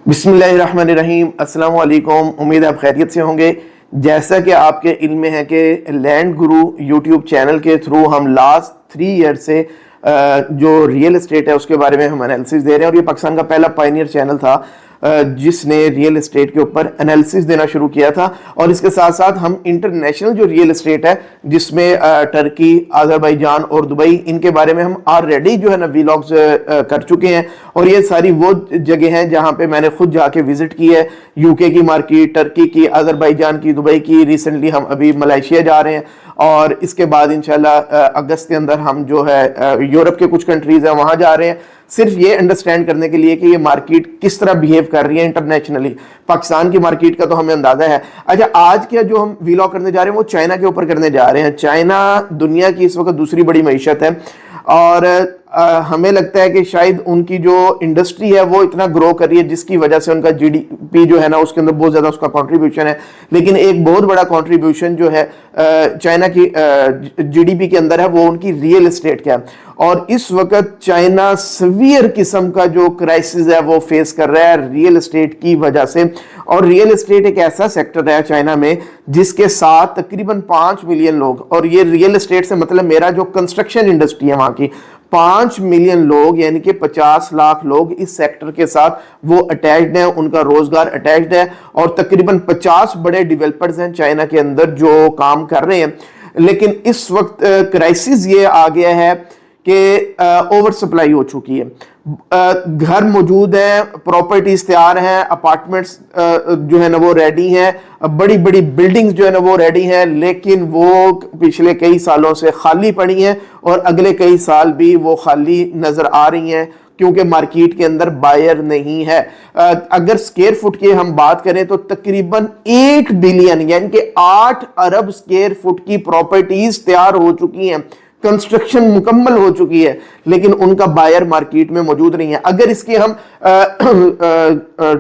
बिस्मिल्लाहिर्रहमानिर्रहीम। अस्सलाम वालेकुम। उम्मीद है आप खैरियत से होंगे। जैसा कि आपके इल्म में है कि लैंड गुरु यूट्यूब चैनल के थ्रू हम लास्ट 3 ईयर से जो रियल एस्टेट है उसके बारे में हम एनालिसिस दे रहे हैं, और ये पाकिस्तान का पहला पायनियर चैनल था जिसने रियल एस्टेट के ऊपर एनालिसिस देना शुरू किया था। और इसके साथ साथ हम इंटरनेशनल जो रियल एस्टेट है जिसमें टर्की, अज़रबैजान और दुबई, इनके बारे में हम ऑलरेडी जो है ना व्लॉग्स कर चुके हैं। और ये सारी वो जगह हैं जहां पे मैंने खुद जाके विजिट की है। यूके की मार्केट, टर्की की, अज़रबैजान की, दुबई की, रिसेंटली हम अभी मलेशिया जा रहे हैं, और इसके बाद इंशाल्लाह अगस्त के अंदर हम जो है यूरोप के कुछ कंट्रीज हैं वहां जा रहे हैं, सिर्फ ये अंडरस्टैंड करने के लिए कि ये मार्केट किस तरह बिहेव कर रही है इंटरनेशनली। पाकिस्तान की मार्केट का तो हमें अंदाजा है। अच्छा, आज क्या जो हम व्लॉग करने जा रहे हैं वो चाइना के ऊपर करने जा रहे हैं। चाइना दुनिया की इस वक्त दूसरी बड़ी मईशत है, और हमें लगता है कि शायद उनकी जो इंडस्ट्री है वो इतना ग्रो कर रही है जिसकी वजह से उनका जीडीपी जो है ना उसके अंदर बहुत ज़्यादा उसका कंट्रीब्यूशन है। लेकिन एक बहुत बड़ा कंट्रीब्यूशन जो है चाइना की जीडीपी के अंदर है वो उनकी रियल एस्टेट का है। और इस वक्त चाइना सीवियर किस्म का जो क्राइसिस है वो फेस कर रहा है रियल एस्टेट की वजह से। और रियल एस्टेट एक ऐसा सेक्टर है चाइना में जिसके साथ तकरीबन 5 मिलियन लोग, और ये रियल एस्टेट से मतलब मेरा जो कंस्ट्रक्शन इंडस्ट्री है वहां की, 5 मिलियन लोग यानी कि 50 लाख लोग इस सेक्टर के साथ वो अटैच्ड हैं, उनका रोजगार अटैच्ड है। और तकरीबन 50 बड़े डेवलपर्स हैं चाइना के अंदर जो काम कर रहे हैं। लेकिन इस वक्त क्राइसिस ये आ गया है कि ओवर सप्लाई हो चुकी है। घर मौजूद है, प्रॉपर्टीज तैयार हैं, अपार्टमेंट्स जो है ना वो रेडी हैं, बड़ी बड़ी बिल्डिंग्स जो है ना वो रेडी हैं, लेकिन वो पिछले कई सालों से खाली पड़ी हैं और अगले कई साल भी वो खाली नजर आ रही हैं क्योंकि मार्केट के अंदर बायर नहीं है। अगर स्क्वायर फुट की हम बात करें तो तकरीबन 8 बिलियन यानी कि 8 अरब स्क्वायर फुट की प्रॉपर्टीज तैयार हो चुकी हैं, कंस्ट्रक्शन मुकम्मल हो चुकी है, लेकिन उनका बायर मार्केट में मौजूद नहीं है। अगर इसके हम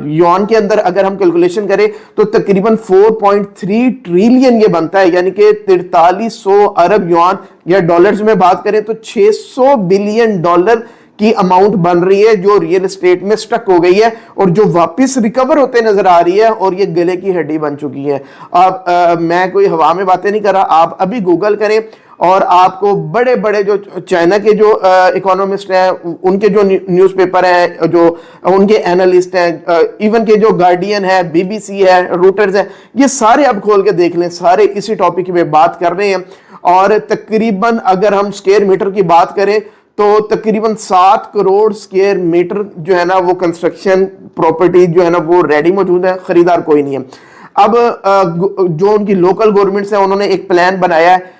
युआन के अंदर अगर हम कैलकुलेशन करें तो तकरीबन 4.3 ट्रिलियन ये बनता है, यानी कि 4300 अरब युआन, या डॉलर्स में बात करें तो 600 बिलियन डॉलर की अमाउंट बन रही है जो रियल एस्टेट में स्टक हो गई है और जो वापस रिकवर होते नजर आ रही है, और ये गले की हड्डी बन चुकी है। अब मैं कोई हवा में बातें नहीं कर रहा, आप अभी गूगल करें और आपको बड़े बड़े जो चाइना के जो इकोनॉमिस्ट हैं, उनके जो न्यूज़पेपर हैं, जो उनके एनालिस्ट हैं, इवन के जो गार्डियन है, बीबीसी है, रूटर्स है, ये सारे आप खोल के देख लें, सारे इसी टॉपिक में बात कर रहे हैं। और तकरीबन अगर हम स्क्वायर मीटर की बात करें तो तकरीबन 7 करोड़ स्क्वायर मीटर जो है ना वो कंस्ट्रक्शन प्रॉपर्टी जो है ना वो रेडी मौजूद है, खरीदार कोई नहीं है। अब जो उनकी लोकल गवर्नमेंट्स है उन्होंने एक प्लान बनाया है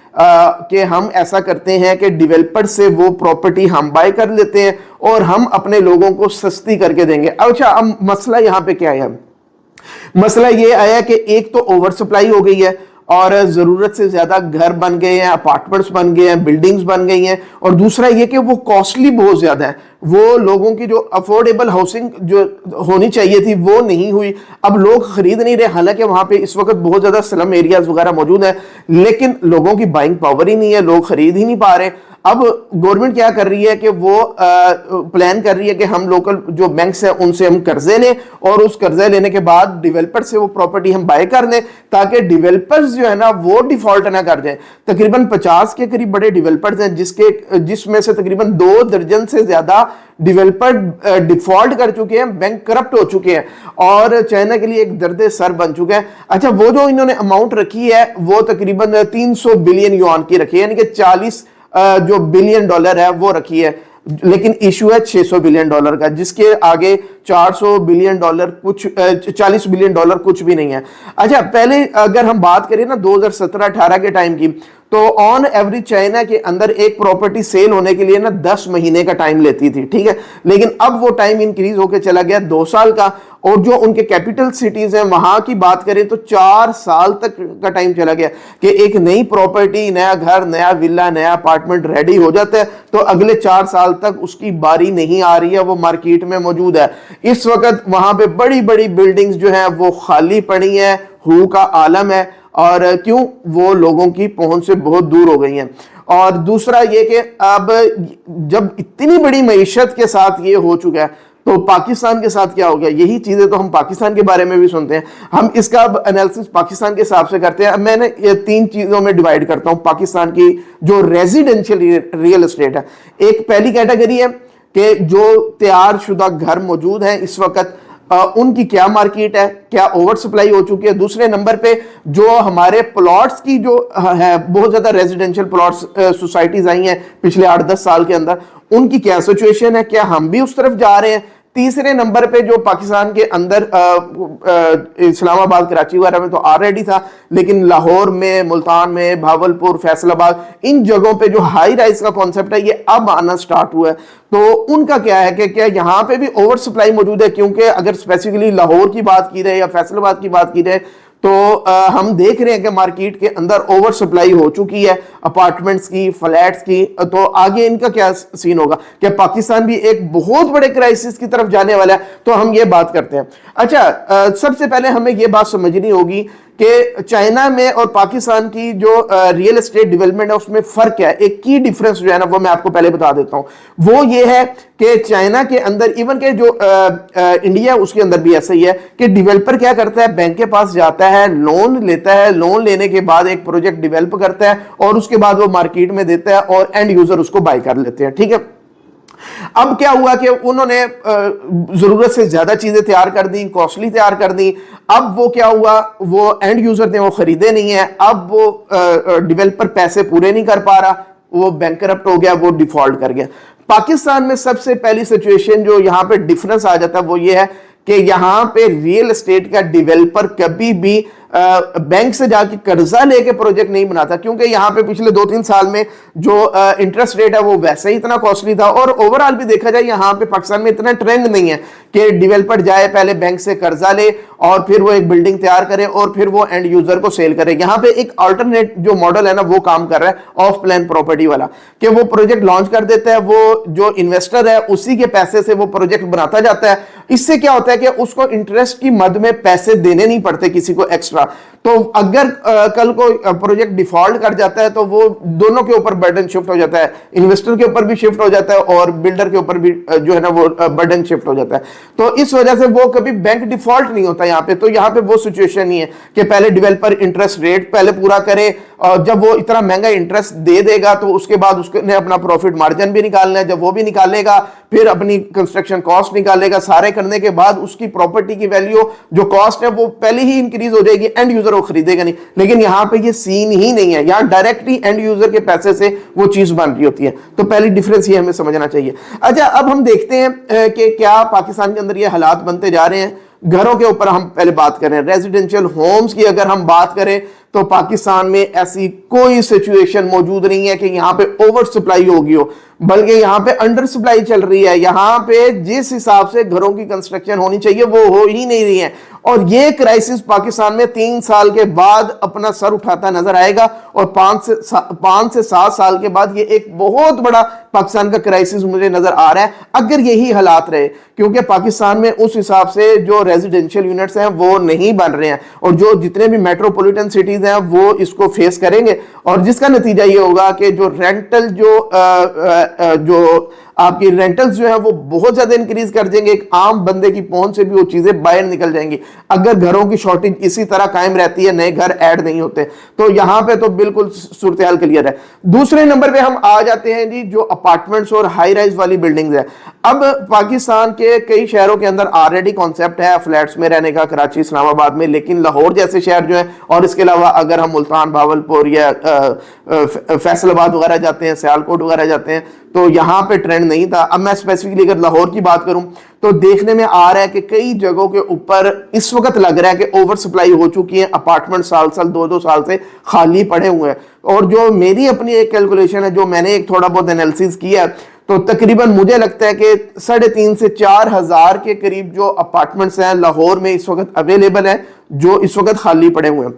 कि हम ऐसा करते हैं कि डेवलपर से वो प्रॉपर्टी हम बाय कर लेते हैं और हम अपने लोगों को सस्ती करके देंगे। अच्छा, अब मसला यहाँ पे क्या है? मसला ये आया कि एक तो ओवर सप्लाई हो गई है और जरूरत से ज्यादा घर बन गए हैं, अपार्टमेंट्स बन गए हैं, बिल्डिंग्स बन गई हैं, और दूसरा ये कि वो कॉस्टली बहुत ज्यादा है। वो लोगों की जो अफोर्डेबल हाउसिंग जो होनी चाहिए थी वो नहीं हुई। अब लोग खरीद नहीं रहे, हालांकि वहां पे इस वक्त बहुत ज्यादा स्लम एरियाज वगैरह मौजूद है, लेकिन लोगों की बाइंग पावर ही नहीं है, लोग खरीद ही नहीं पा रहे। अब गवर्नमेंट क्या कर रही है कि वो प्लान कर रही है कि हम लोकल जो बैंक्स हैं उनसे हम कर्जे लें, और उस कर्जे लेने के बाद डेवलपर से वो प्रॉपर्टी हम बाय कर लें ताकि डेवलपर्स जो है ना वो डिफॉल्ट ना कर जाए। तकरीबन 50 के करीब बड़े डेवलपर्स हैं जिसमें से तकरीबन 2 दर्जन से ज्यादा डेवलपर डिफॉल्ट कर चुके हैं, बैंक करप्ट हो चुके हैं, और चाइना के लिए एक दर्द सर बन चुका है। अच्छा, वो जो इन्होंने अमाउंट रखी है वो तकरीबन 300 बिलियन युआन की रखी है, यानी कि 40 जो बिलियन डॉलर है वो रखी है, लेकिन इशू है 600 बिलियन डॉलर का, जिसके आगे 400 बिलियन डॉलर कुछ 40 बिलियन डॉलर कुछ भी नहीं है। अच्छा, पहले अगर हम बात करें ना 2017-18 के टाइम की, तो ऑन एवरेज चाइना के अंदर एक प्रॉपर्टी सेल होने के लिए ना 10 महीने का टाइम लेती थी, ठीक है, लेकिन अब वो टाइम इंक्रीज होकर चला गया 2 साल का। और जो उनके कैपिटल सिटीज हैं वहां की बात करें तो 4 साल तक का टाइम चला गया कि एक नई प्रॉपर्टी, नया घर, नया विला, नया अपार्टमेंट रेडी हो जाता है तो अगले 4 साल तक उसकी बारी नहीं आ रही है, वो मार्केट में मौजूद है। इस वक्त वहां पे बड़ी बड़ी बिल्डिंग्स जो है वो खाली पड़ी है, हू का आलम है, और क्यों? वो लोगों की पहुंच से बहुत दूर हो गई हैं। और दूसरा ये कि अब जब इतनी बड़ी मईशत के साथ ये हो चुका है तो पाकिस्तान के साथ क्या हो गया? यही चीजें तो हम पाकिस्तान के बारे में भी सुनते हैं। हम इसका अब एनालिसिस पाकिस्तान के हिसाब से करते हैं। अब मैंने ये 3 चीजों में डिवाइड करता हूं पाकिस्तान की जो रेजिडेंशियल रियल एस्टेट है। एक पहली कैटेगरी है कि जो तैयार शुदा घर मौजूद है इस वक्त, उनकी क्या मार्केट है, क्या ओवर सप्लाई हो चुकी है। दूसरे नंबर पे जो हमारे प्लॉट्स की जो है, बहुत ज्यादा रेजिडेंशियल प्लॉट्स सोसाइटीज आई हैं पिछले 8-10 साल के अंदर, उनकी क्या सिचुएशन है, क्या हम भी उस तरफ जा रहे हैं। तीसरे नंबर पे जो पाकिस्तान के अंदर इस्लामाबाद कराची वगैरह में तो ऑलरेडी था, लेकिन लाहौर में, मुल्तान में, भावलपुर, फैसलाबाद, इन जगहों पे जो हाई राइज का कॉन्सेप्ट है ये अब आना स्टार्ट हुआ है। तो उनका क्या है कि क्या यहाँ पे भी ओवर सप्लाई मौजूद है? क्योंकि अगर स्पेसिफिकली लाहौर की बात की जाए या फैसलाबाद की बात की जाए तो हम देख रहे हैं कि मार्केट के अंदर ओवर सप्लाई हो चुकी है अपार्टमेंट्स की, फ्लैट्स की। तो आगे इनका क्या सीन होगा? क्या पाकिस्तान भी एक बहुत बड़े क्राइसिस की तरफ जाने वाला है? तो हम ये बात करते हैं। अच्छा, सबसे पहले हमें ये बात समझनी होगी कि चाइना में और पाकिस्तान की जो रियल एस्टेट डेवलपमेंट है उसमें फर्क क्या है। एक की डिफरेंस जो है ना वो मैं आपको पहले बता देता हूं। वो ये है कि चाइना के अंदर, इवन के जो इंडिया उसके अंदर भी ऐसा ही है कि डेवलपर क्या करता है, बैंक के पास जाता है, लोन लेता है, लोन लेने के बाद एक प्रोजेक्ट डेवलप करता है और उसके बाद वो मार्केट में देता है और एंड यूजर उसको बाय कर लेते हैं। ठीक है, अब क्या हुआ कि उन्होंने जरूरत से ज्यादा चीजें तैयार कर दी, कॉस्टली तैयार कर दी। अब वो क्या हुआ, वो एंड यूजर ने वो खरीदे नहीं है। अब वो डेवलपर पैसे पूरे नहीं कर पा रहा, वो बैंकरप्ट हो गया, वो डिफॉल्ट कर गया। पाकिस्तान में सबसे पहली सिचुएशन जो यहां पे डिफरेंस आ जाता है वो ये है कि यहां पे रियल एस्टेट का डेवलपर कभी भी बैंक से जाके कर्जा लेके प्रोजेक्ट नहीं बनाता, क्योंकि यहां पे पिछले 2-3 साल में जो इंटरेस्ट रेट है वो वैसे ही इतना कॉस्टली था। और ओवरऑल भी देखा जाए यहां पे पाकिस्तान में इतना ट्रेंड नहीं है कि डेवलपर जाए पहले बैंक से कर्जा ले और फिर वो एक बिल्डिंग तैयार करे और फिर वो एंड यूजर को सेल करे। यहां पे एक अल्टरनेट जो मॉडल है ना वो काम कर रहा है, ऑफ प्लान प्रॉपर्टी वाला, कि वो प्रोजेक्ट लॉन्च कर देता है, वो जो इन्वेस्टर है उसी के पैसे से वो प्रोजेक्ट बनाता जाता है। इससे क्या होता है कि उसको इंटरेस्ट की मद में पैसे देने नहीं पड़ते किसी को एक्स्ट्रा। तो अगर कल को प्रोजेक्ट डिफॉल्ट कर जाता है तो वो दोनों के ऊपर बर्डन शिफ्ट हो जाता है, इन्वेस्टर के ऊपर भी शिफ्ट हो जाता है और बिल्डर के ऊपर भी जो है ना वो बर्डन शिफ्ट हो जाता है। तो इस वजह से वो कभी बैंक डिफॉल्ट नहीं होता यहाँ पे। तो यहाँ पे वो सिचुएशन नहीं है कि पहले डेवलपर इंटरेस्ट रेट पहले पूरा करे और जब वो इतना महंगा इंटरेस्ट दे देगा तो उसके बाद उसने अपना प्रॉफिट मार्जिन भी निकालना है। जब वो भी निकालेगा फिर अपनी कंस्ट्रक्शन कॉस्ट निकालेगा, सारे करने के बाद उसकी प्रॉपर्टी की वैल्यू जो कॉस्ट है वो पहले ही इंक्रीज हो जाएगी, एंड यूजर वो खरीदेगा नहीं। लेकिन यहां पे ये सीन ही नहीं है, यहां डायरेक्टली एंड यूजर के पैसे से वो चीज बन रही होती है। तो पहली डिफरेंस ये हमें समझना चाहिए। अच्छा, अब हम देखते हैं कि क्या पाकिस्तान के अंदर ये हालात बनते जा रहे हैं। घरों के ऊपर हम पहले बात करें, रेजिडेंशियल होम्स की अगर हम बात करें तो पाकिस्तान में ऐसी कोई सिचुएशन मौजूद नहीं है कि यहां पे ओवर सप्लाई होगी हो, बल्कि यहां पे अंडर सप्लाई चल रही है। यहां पे जिस हिसाब से घरों की कंस्ट्रक्शन होनी चाहिए वो हो ही नहीं रही है। और ये क्राइसिस पाकिस्तान में 3 साल के बाद अपना सर उठाता नजर आएगा और 5 से 7 साल के बाद ये एक बहुत बड़ा पाकिस्तान का क्राइसिस मुझे नजर आ रहा है, अगर यही हालात रहे। क्योंकि पाकिस्तान में उस हिसाब से जो रेजिडेंशियल यूनिट्स हैं वो नहीं बन रहे हैं और जो जितने भी मेट्रोपॉलिटन सिटीज हैं वो इसको फेस करेंगे और जिसका नतीजा ये होगा कि जो रेंटल जो आपकी रेंटल्स जो है वो बहुत ज्यादा इंक्रीज कर देंगे। एक आम बंदे की पहुंच से भी वो चीजें बाहर निकल जाएंगी अगर घरों की शॉर्टेज इसी तरह कायम रहती है, नए घर ऐड नहीं होते। तो यहां पे तो बिल्कुल सूरत हाल क्लियर है। दूसरे नंबर पे हम आ जाते हैं जी जो अपार्टमेंट्स और हाई राइज वाली बिल्डिंग्स है। अब पाकिस्तान के कई शहरों के अंदर ऑलरेडी कॉन्सेप्ट है फ्लैट्स में रहने का, कराची, इस्लामाबाद में, लेकिन लाहौर जैसे शहर जो है और इसके अलावा अगर हम मुल्तान, भावलपुर या फैसलाबाद वगैरह जाते हैं, सियालकोट वगैरह जाते हैं तो यहां पे ट्रेंड नहीं था। अब मैं स्पेसिफिकली अगर लाहौर की बात करूं तो देखने में आ रहा है कि कई जगहों के ऊपर इस वक्त लग रहा है कि ओवर सप्लाई हो चुकी है, अपार्टमेंट साल 2-2 साल से खाली पड़े हुए हैं। और जो मेरी अपनी एक कैलकुलेशन है, जो मैंने एक थोड़ा बहुत एनालिसिस किया, तो तकरीबन मुझे लगता है कि 3,500 से 4,000 के करीब जो अपार्टमेंट्स हैं लाहौर में इस वक्त अवेलेबल हैं जो इस वक्त खाली पड़े हुए हैं।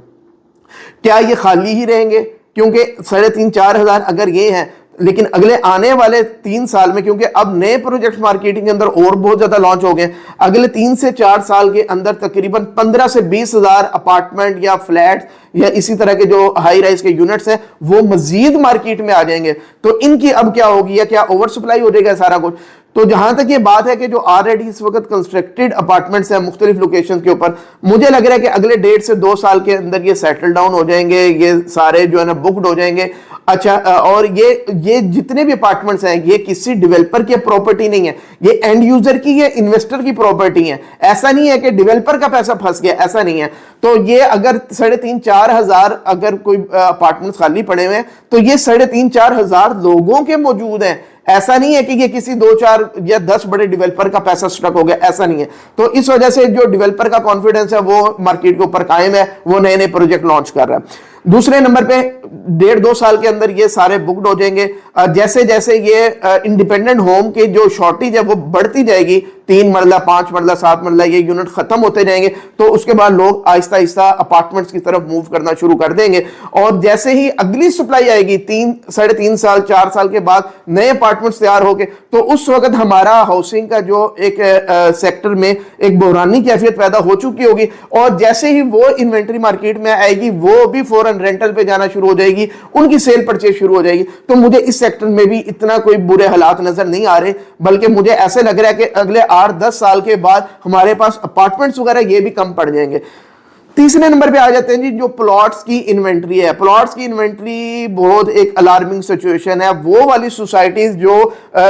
क्या ये खाली ही रहेंगे? क्योंकि 3,500-4,000 अगर ये हैं, लेकिन अगले आने वाले 3 साल में, क्योंकि अब नए प्रोजेक्ट मार्केटिंग के अंदर और बहुत ज्यादा लॉन्च हो गए, अगले 3 से 4 साल के अंदर तकरीबन 15 से 20 हजार अपार्टमेंट या फ्लैट या इसी तरह के जो हाई राइज के यूनिट्स हैं वो मजीद मार्केट में आ जाएंगे। तो इनकी अब क्या होगी, या क्या ओवर सप्लाई हो जाएगा सारा कुछ? تو جہاں تک یہ بات ہے کہ جو آلریڈی اس وقت کنسٹرکٹڈ اپارٹمنٹس ہیں مختلف لوکیشن کے اوپر، مجھے لگ رہا ہے کہ اگلے 1.5 سے 2 سال کے اندر یہ سیٹل ڈاؤن ہو جائیں گے، یہ سارے جو ہے نا بکڈ ہو جائیں گے. اچھا، اور یہ جتنے بھی اپارٹمنٹس ہیں یہ کسی ڈیولپر کی پراپرٹی نہیں ہے، یہ اینڈ یوزر کی، یہ انویسٹر کی پراپرٹی ہے. ایسا نہیں ہے کہ ڈیولپر کا پیسہ پھنس گیا، ایسا نہیں ہے. تو یہ اگر 3,500-4 ہزار اگر کوئی اپارٹمنٹس خالی پڑے ہوئے ہیں تو یہ 3,500-4 ہزار لوگوں کے موجود ہیں. ایسا نہیں ہے کہ یہ کسی 2-4 یا 10 بڑے ڈیولپر کا پیسہ سٹک ہو گیا، ایسا نہیں ہے. تو اس وجہ سے جو ڈیولپر کا کانفیڈنس ہے وہ مارکیٹ کے اوپر قائم ہے، وہ نئے نئے پروجیکٹ لانچ کر رہا ہے. دوسرے نمبر پہ 1.5-2 سال کے اندر یہ سارے بکڈ ہو جائیں گے. جیسے جیسے یہ انڈیپینڈنٹ ہوم کی جو شارٹیج ہے وہ بڑھتی جائے گی، 3 مرلہ 5 مرلہ 7 مرلہ یہ یونٹ ختم ہوتے جائیں گے، تو اس کے بعد لوگ آہستہ آہستہ اپارٹمنٹس کی طرف موو کرنا شروع کر دیں گے. اور جیسے ہی اگلی سپلائی آئے گی 3-3.5 سال 4 سال کے بعد نئے اپارٹمنٹس تیار ہو کے، تو اس وقت ہمارا ہاؤسنگ کا جو ایک سیکٹر میں ایک بحرانی کیفیت پیدا ہو چکی ہوگی. اور جیسے ہی وہ انوینٹری مارکیٹ میں آئے گی وہ بھی فوراً رینٹل پہ جانا شروع ہو جائے گی، ان کی سیل پرچیز شروع ہو جائے گی. تو مجھے اس سیکٹر میں بھی اتنا کوئی برے حالات نظر نہیں آ رہے، بلکہ مجھے ایسے لگ رہا ہے کہ اگلے 8-10 سال کے بعد ہمارے پاس اپارٹمنٹس وغیرہ یہ بھی کم پڑ جائیں گے. تیسرے نمبر پہ آ جاتے ہیں جی جو پلاٹس کی انوینٹری ہے. پلاٹس کی انوینٹری بہت ایک الارمنگ سچویشن ہے. وہ والی سوسائٹیز جو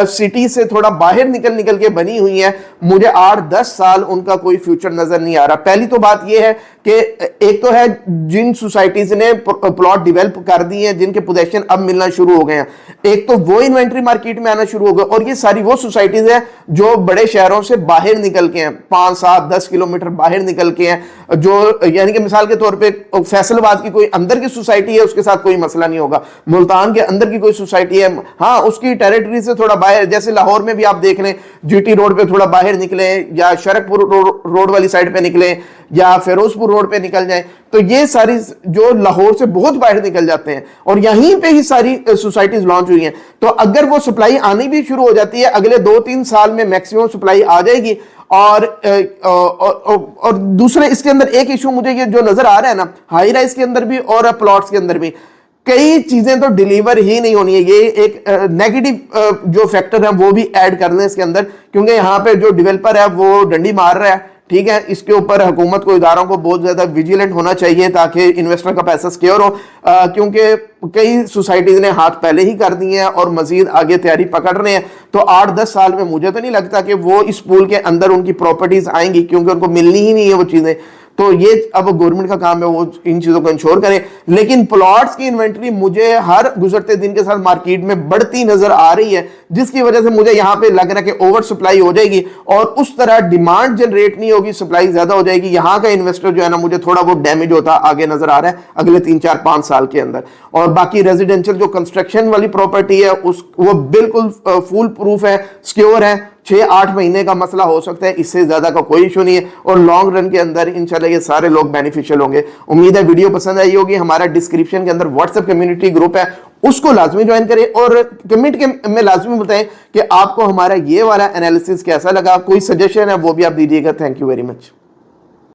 سٹی سے تھوڑا باہر نکل کے بنی ہوئی ہیں، مجھے 8-10 سال ان کا کوئی فیوچر نظر نہیں آ رہا. پہلی تو بات یہ ہے کہ ایک تو ہے جن سوسائٹیز نے پلاٹ ڈیولپ کر دی ہیں، جن کے پوزیشن اب ملنا شروع ہو گئے ہیں، ایک تو وہ انوینٹری مارکیٹ میں آنا شروع ہو گئے. اور یہ ساری وہ سوسائٹیز ہیں جو بڑے شہروں سے باہر نکل کے ہیں، 5-7-10 کلومیٹر باہر نکل کے ہیں، جو یعنی کہ مثال کے طور پہ فیصل آباد کی کوئی اندر کی سوسائٹی ہے، اس کے ساتھ کوئی مسئلہ نہیں ہوگا. ملتان کے اندر کی کوئی سوسائٹی ہے، ہاں اس کی ٹیریٹری سے تھوڑا باہر، جیسے لاہور میں بھی آپ دیکھ لیں جی ٹی روڈ پہ تھوڑا باہر نکلیں، یا شرک پور روڈ والی سائڈ پہ نکلیں، یا فیروز پور روڈ پہ نکل جائیں، تو یہ ساری جو لاہور سے بہت باہر نکل جاتے ہیں اور یہیں پہ ہی ساری سوسائٹیز لانچ ہوئی ہیں. تو اگر وہ سپلائی آنی بھی شروع ہو جاتی ہے، اگلے 2-3 سال میں میکسیمم سپلائی آ جائے گی. اور دوسرے اس کے اندر ایک ایشو مجھے یہ جو نظر آ رہا ہے نا، ہائی رائز کے اندر بھی اور پلاٹس کے اندر بھی کئی چیزیں تو ڈیلیور ہی نہیں ہونی ہے. یہ ایک نیگیٹو جو فیکٹر ہے وہ بھی ایڈ کر لیں اس کے اندر، کیونکہ یہاں پہ جو ڈیولپر ہے وہ ڈنڈی مار رہا ہے. ٹھیک ہے، اس کے اوپر حکومت کو، اداروں کو بہت زیادہ ویجیلنٹ ہونا چاہیے تاکہ انویسٹر کا پیسہ سیکیور ہو، کیونکہ کئی سوسائٹیز نے ہاتھ پہلے ہی کر دی ہیں اور مزید آگے تیاری پکڑ رہے ہیں. تو 8-10 سال میں مجھے تو نہیں لگتا کہ وہ اس پول کے اندر ان کی پراپرٹیز آئیں گی، کیونکہ ان کو ملنی ہی نہیں ہے وہ چیزیں. تو یہ اب گورنمنٹ کا کام ہے وہ ان چیزوں کو انشور کرے. لیکن پلاٹس کی انوینٹری مجھے ہر گزرتے دن کے ساتھ مارکیٹ میں بڑھتی نظر آ رہی ہے، جس کی وجہ سے مجھے یہاں پہ لگ رہا ہے کہ اوور سپلائی ہو جائے گی اور اس طرح ڈیمانڈ جنریٹ نہیں ہوگی، سپلائی زیادہ ہو جائے گی. یہاں کا انویسٹر جو ہے نا مجھے تھوڑا بہت ڈیمیج ہوتا آگے نظر آ رہا ہے اگلے 3-4-5 سال کے اندر. اور باقی ریزیڈینشل جو کنسٹرکشن والی پراپرٹی ہے وہ بالکل فول پروف ہے، سیکیور ہے. 6-8 مہینے کا مسئلہ ہو سکتا ہے، اس سے زیادہ کا کوئی ایشو نہیں ہے. اور لانگ رن کے اندر انشاءاللہ یہ سارے لوگ بینیفیشل ہوں گے. امید ہے ویڈیو پسند آئی ہوگی. ہمارا ڈسکرپشن کے اندر واٹس ایپ کمیونٹی گروپ ہے، اس کو لازمی جوائن کریں اور کمنٹ میں لازمی بتائیں کہ آپ کو ہمارا یہ والا انالیسس کیسا لگا. کوئی سجیشن ہے وہ بھی آپ دیجیے گا. Thank you very much.